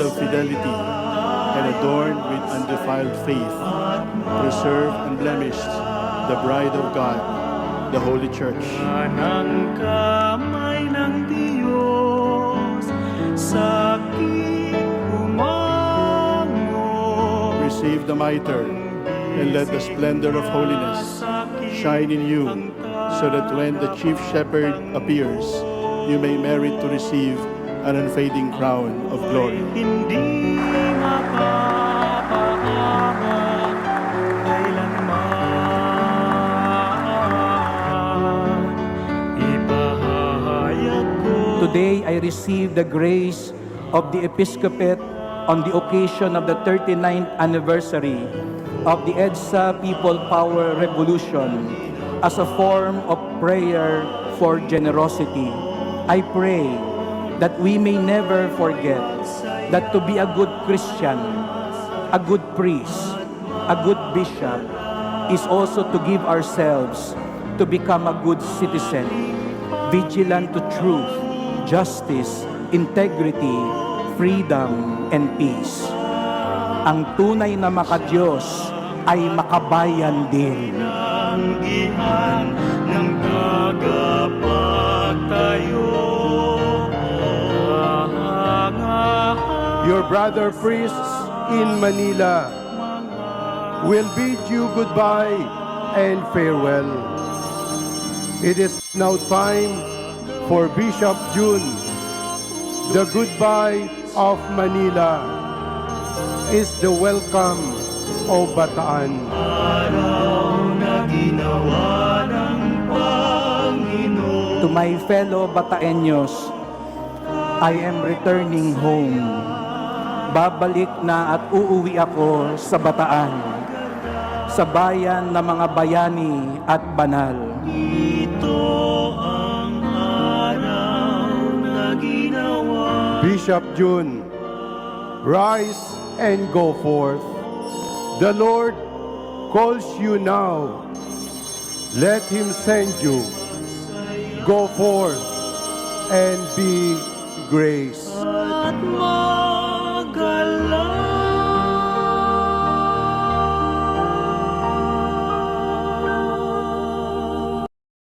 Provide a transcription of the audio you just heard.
of fidelity and adorned with undefiled faith, preserve unblemished the bride of God, the Holy Church. Ng kamay ng Diyos, sakit humango. Receive the mitre, and let the splendor of holiness shine in you, so that when the chief shepherd appears, you may merit to receive an unfading crown of glory. Hindi mapapahamak kailanman. Ipahahayag ko. Today, I receive the grace of the Episcopate on the occasion of the 39th anniversary of the EDSA People Power Revolution as a form of prayer for generosity. I pray that we may never forget that to be a good Christian, a good priest, a good bishop is also to give ourselves to become a good citizen, vigilant to truth, justice, integrity, freedom, and peace. Ang tunay na makadiyos ay makabayan din. Tanggihan ng tagapagtayo. Your brother priests in Manila will bid you goodbye and farewell. It is now time for Bishop June. The goodbye of Manila is the welcome of Bataan. Araw na ginawa ng Panginoon. To my fellow Bataeños, I am returning home. Babalik na at uuwi ako sa Bataan, sa bayan ng mga bayani at banal. Ito ang araw na ginawa. Bishop June, rise and go forth. The Lord calls you now. Let Him send you. Go forth and be grace. At